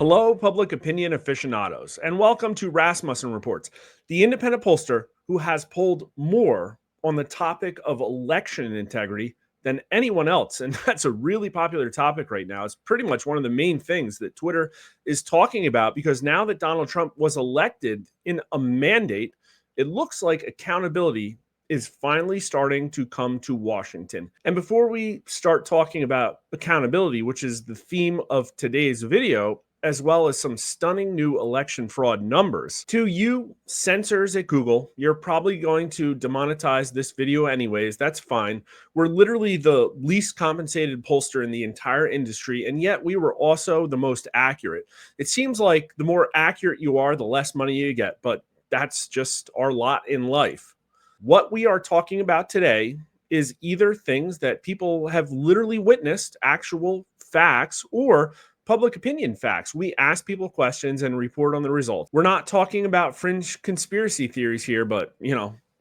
Hello, public opinion aficionados, and welcome to Rasmussen Reports, the independent pollster who has polled more on the topic of election integrity than anyone else. And that's a really popular topic right now. It's pretty much one of the main things that Twitter is talking about because now that Donald Trump was elected in a mandate, it looks like accountability is finally starting to come to Washington. And before we start talking about accountability, which is the theme of today's video, as well as some stunning new election fraud numbers. To you censors at Google, you're probably going to demonetize this video anyways. That's fine. We're literally the least compensated pollster in the entire industry, and yet we were also the most accurate. It seems like the more accurate you are, the less money you get, but that's just our lot in life. What we are talking about today is either things that people have literally witnessed, actual facts, or public opinion facts. We ask people questions and report on the results. We're not talking about fringe conspiracy theories here, but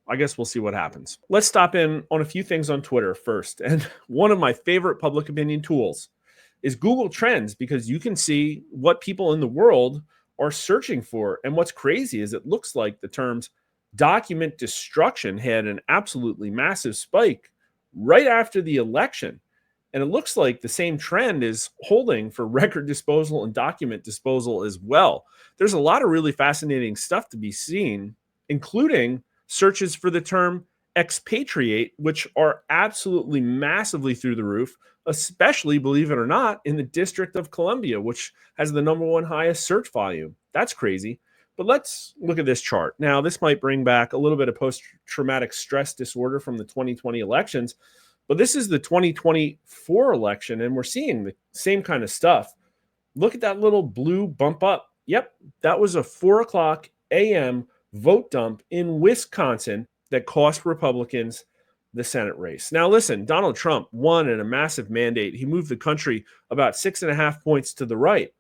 I guess we'll see what happens. Let's stop in on a few things on Twitter first. And one of my favorite public opinion tools is Google Trends because you can see what people in the world are searching for. And what's crazy is it looks like the terms document destruction had an absolutely massive spike right after the election. And it looks like the same trend is holding for record disposal and document disposal as well. There's a lot of really fascinating stuff to be seen, including searches for the term expatriate, which are absolutely massively through the roof, especially, believe it or not, in the District of Columbia, which has the #1 highest search volume. That's crazy. But let's look at this chart. Now, this might bring back a little bit of post-traumatic stress disorder from the 2020 elections. But this is the 2024 election, and we're seeing the same kind of stuff. Look at that little blue bump up. Yep, that was a 4 o'clock a.m. vote dump in Wisconsin that cost Republicans the Senate race. Now, listen, Donald Trump won in a massive mandate. He moved the country about 6.5 points to the right.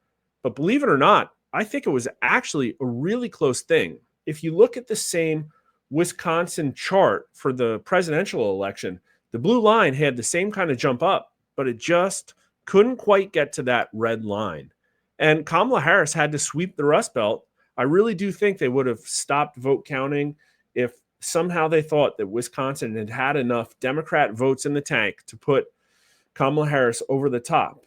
But believe it or not, I think it was actually a really close thing. If you look at the same Wisconsin chart for the presidential election, the blue line had the same kind of jump up, but it just couldn't quite get to that red line. And Kamala Harris had to sweep the Rust Belt. I really do think they would have stopped vote counting if somehow they thought that Wisconsin had had enough Democrat votes in the tank to put Kamala Harris over the top.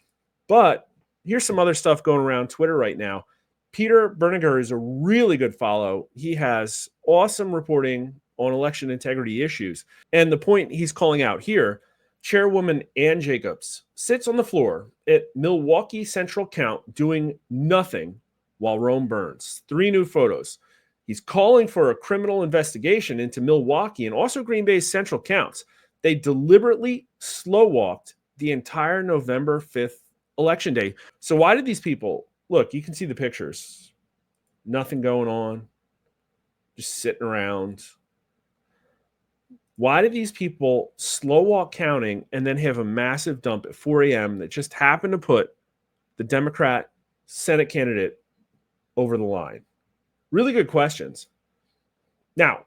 But here's some other stuff going around Twitter right now. Peter Berniger is a really good follow. He has awesome reporting on election integrity issues. And the point he's calling out here, Chairwoman Ann Jacobs sits on the floor at Milwaukee Central Count doing nothing while Rome burns. 3 new photos. He's calling for a criminal investigation into Milwaukee and also Green Bay's Central Counts. They deliberately slow-walked the entire November 5th election day. So why did these people, look, you can see the pictures, nothing going on, just sitting around. Why did these people slow walk counting and then have a massive dump at 4 a.m. that just happened to put the Democrat Senate candidate over the line? Really good questions. Now,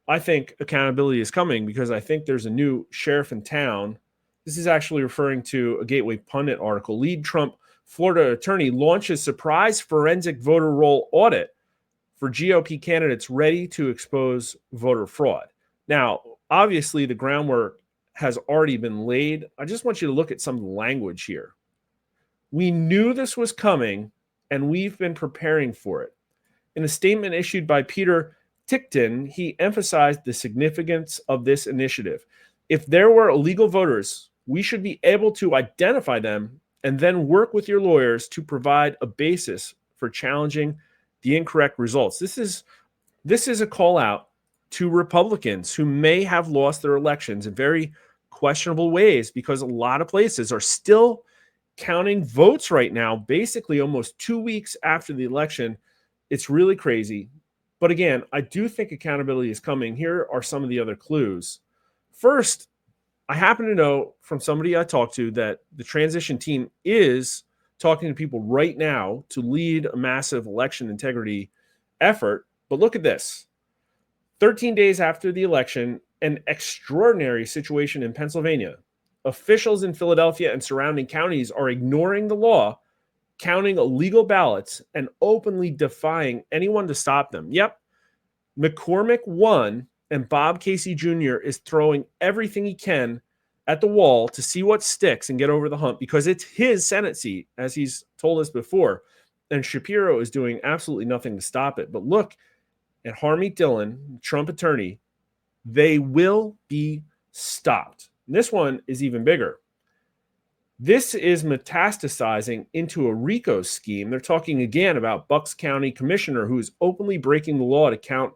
I think accountability is coming because I think there's a new sheriff in town. This is actually referring to a Gateway Pundit article. Lead Trump Florida attorney launches surprise forensic voter roll audit for GOP candidates ready to expose voter fraud. Now, obviously, the groundwork has already been laid. I just want you to look at some of the language here. We knew this was coming, and we've been preparing for it. In a statement issued by Peter Tickton, he emphasized the significance of this initiative. If there were illegal voters, we should be able to identify them and then work with your lawyers to provide a basis for challenging the incorrect results. This is a call out to Republicans who may have lost their elections in very questionable ways because a lot of places are still counting votes right now, basically almost 2 weeks after the election. It's really crazy. But again, I do think accountability is coming. Here are some of the other clues. First, I happen to know from somebody I talked to that the transition team is talking to people right now to lead a massive election integrity effort. But look at this. 13 days after the election, an extraordinary situation in Pennsylvania. Officials in Philadelphia and surrounding counties are ignoring the law counting illegal ballots and openly defying anyone to stop them. Yep, McCormick won, and Bob Casey Jr. is throwing everything he can at the wall to see what sticks and get over the hump because it's his Senate seat, as he's told us before. And Shapiro is doing absolutely nothing to stop it. But look at Harmeet Dillon, Trump attorney. They will be stopped. And this one is even bigger. This is metastasizing into a RICO scheme. They're talking again about Bucks County commissioner who is openly breaking the law to count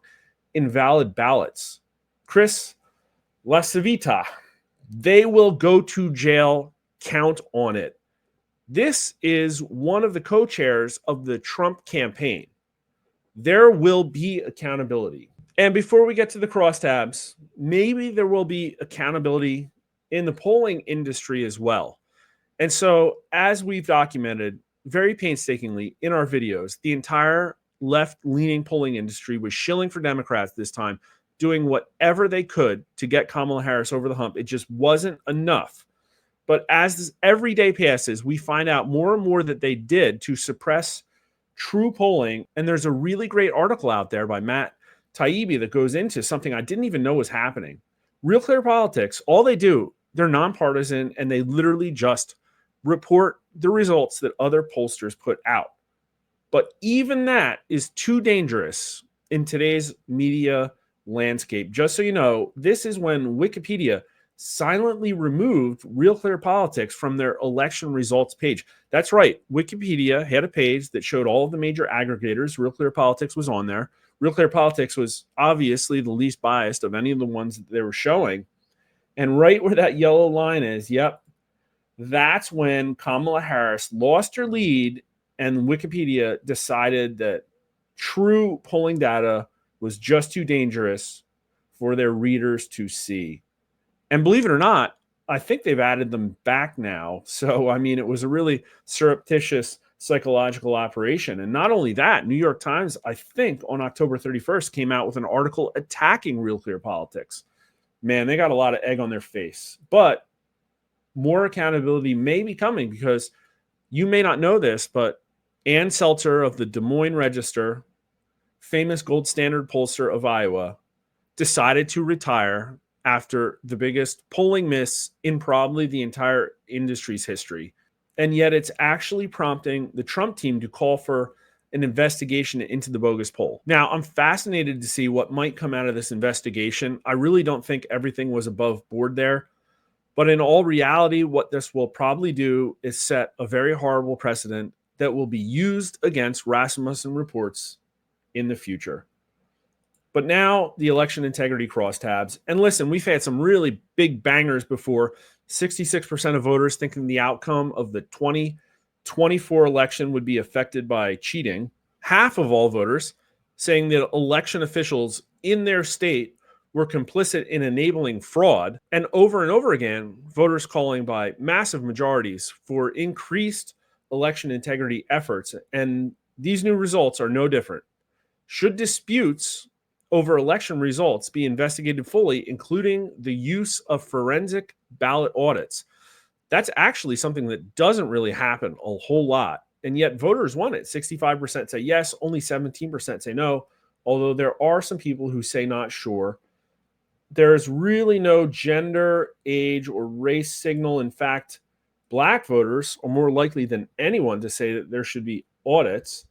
invalid ballots. Chris LaCivita. They will go to jail. Count on it. This is one of the co-chairs of the Trump campaign. There will be accountability. And before we get to the crosstabs, maybe there will be accountability in the polling industry as well. And so, as we've documented very painstakingly in our videos, the entire left-leaning polling industry was shilling for Democrats this time, doing whatever they could to get Kamala Harris over the hump. It just wasn't enough. But as every day passes, we find out more and more that they did to suppress true polling. And there's a really great article out there by Matt Taibbi that goes into something I didn't even know was happening. Real Clear Politics, all they do, they're nonpartisan, and they literally just report the results that other pollsters put out. But even that is too dangerous in today's media landscape. Just so you know, this is when Wikipedia silently removed Real Clear Politics from their election results page. That's right. Wikipedia had a page that showed all of the major aggregators. Real Clear Politics was on there. Real Clear Politics was obviously the least biased of any of the ones that they were showing. And right where that yellow line is, yep, that's when Kamala Harris lost her lead and Wikipedia decided that true polling data was just too dangerous for their readers to see. And believe it or not, I think they've added them back now. So, I mean, it was a really surreptitious psychological operation. And not only that, New York Times, I think on October 31st, came out with an article attacking Real Clear Politics. Man, they got a lot of egg on their face. But more accountability may be coming because you may not know this, but Ann Seltzer of the Des Moines Register, famous gold standard pollster of Iowa, decided to retire after the biggest polling miss in probably the entire industry's history. And yet it's actually prompting the Trump team to call for an investigation into the bogus poll. Now, I'm fascinated to see what might come out of this investigation. I really don't think everything was above board there. But in all reality, what this will probably do is set a very horrible precedent that will be used against Rasmussen reports in the future. But now the election integrity crosstabs. And listen, we've had some really big bangers before. 66% of voters thinking the outcome of the 2024 election would be affected by cheating. Half of all voters saying that election officials in their state were complicit in enabling fraud. And over again, voters calling by massive majorities for increased election integrity efforts. And these new results are no different. Should disputes over election results be investigated fully, including the use of forensic ballot audits? That's actually something that doesn't really happen a whole lot. And yet voters want it. 65% say yes, only 17% say no, although there are some people who say not sure. There's really no gender, age, or race signal. In fact, Black voters are more likely than anyone to say that there should be audits.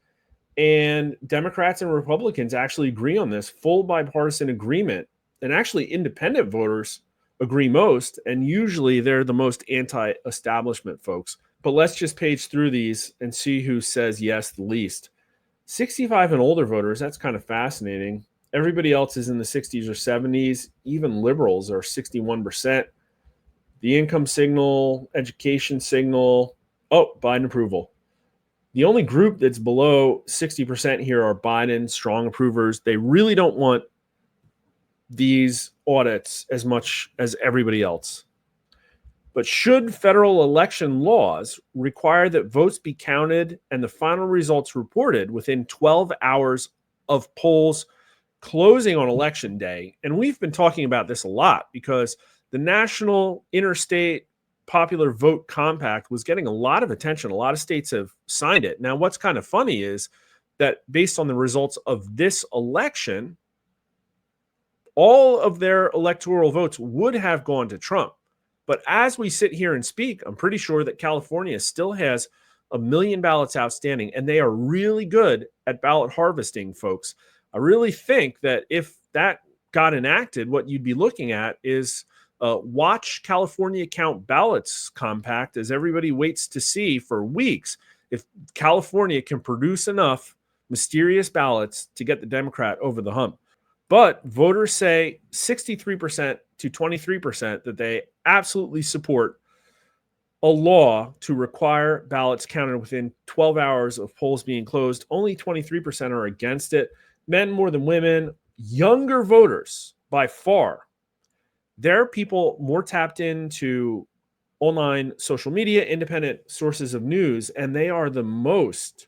And Democrats and Republicans actually agree on this, full bipartisan agreement. And actually, independent voters agree most. And usually they're the most anti-establishment folks. But let's just page through these and see who says yes the least. 65 and older voters, that's kind of fascinating. Everybody else is in the 60s or 70s. Even liberals are 61%. The income signal, education signal, Biden approval. The only group that's below 60% here are Biden strong approvers. They really don't want these audits as much as everybody else. But should federal election laws require that votes be counted and the final results reported within 12 hours of polls closing on election day? And we've been talking about this a lot because the national, interstate, popular vote compact was getting a lot of attention. A lot of states have signed it. Now, what's kind of funny is that based on the results of this election, all of their electoral votes would have gone to Trump. But as we sit here and speak, I'm pretty sure that California still has 1 million ballots outstanding, and they are really good at ballot harvesting, folks. I really think that if that got enacted, what you'd be looking at is watch California count ballots compact as everybody waits to see for weeks if California can produce enough mysterious ballots to get the Democrat over the hump. But voters say 63% to 23% that they absolutely support a law to require ballots counted within 12 hours of polls being closed. Only 23% are against it. Men more than women, younger voters by far. There are people more tapped into online social media, independent sources of news, and they are the most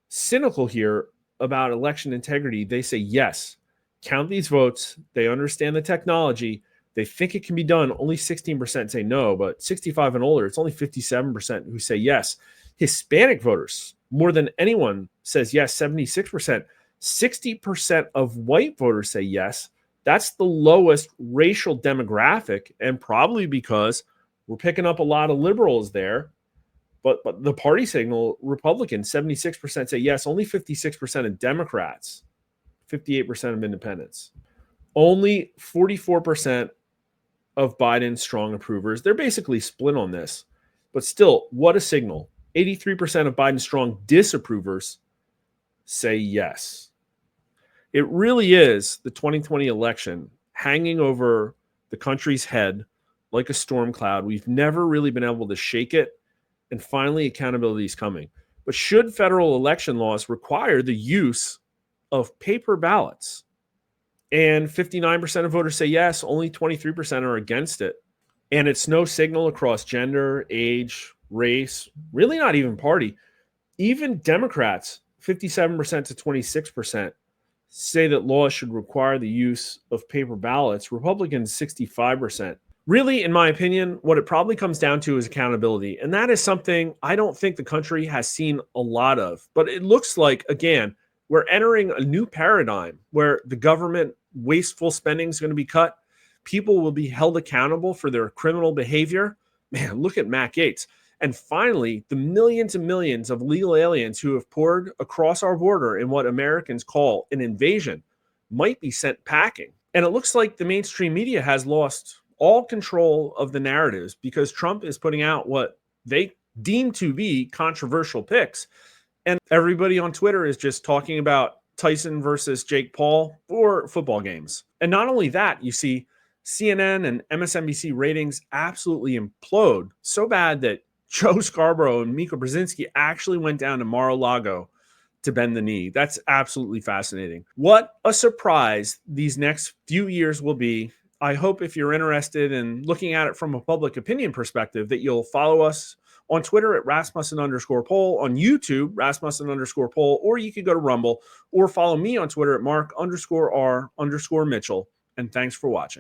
cynical here about election integrity. They say, yes, count these votes. They understand the technology. They think it can be done. Only 16% say no, but 65 and older, it's only 57% who say yes. Hispanic voters, more than anyone, says yes, 76%. 60% of white voters say yes. That's the lowest racial demographic, and probably because we're picking up a lot of liberals there. But the party signal, Republicans, 76% say yes. Only 56% of Democrats, 58% of independents. Only 44% of Biden strong approvers. They're basically split on this. But still, what a signal. 83% of Biden strong disapprovers say yes. It really is the 2020 election hanging over the country's head like a storm cloud. We've never really been able to shake it, and finally accountability is coming. But should federal election laws require the use of paper ballots? And 59% of voters say yes, only 23% are against it. And it's no signal across gender, age, race, really not even party. Even Democrats, 57% to 26%, say that laws should require the use of paper ballots. Republicans, 65%. Really, in my opinion, what it probably comes down to is accountability. And that is something I don't think the country has seen a lot of. But it looks like, again, we're entering a new paradigm where the government wasteful spending is going to be cut. People will be held accountable for their criminal behavior. Man, look at Matt Gaetz. And finally, the millions and millions of legal aliens who have poured across our border in what Americans call an invasion might be sent packing. And it looks like the mainstream media has lost all control of the narratives because Trump is putting out what they deem to be controversial picks. And everybody on Twitter is just talking about Tyson versus Jake Paul or football games. And not only that, you see CNN and MSNBC ratings absolutely implode so bad that Joe Scarborough and Mika Brzezinski actually went down to Mar-a-Lago to bend the knee. That's absolutely fascinating. What a surprise these next few years will be. I hope if you're interested in looking at it from a public opinion perspective that you'll follow us on Twitter at Rasmussen_poll, on YouTube, Rasmussen_poll, or you could go to Rumble or follow me on Twitter at Mark_R_Mitchell. And thanks for watching.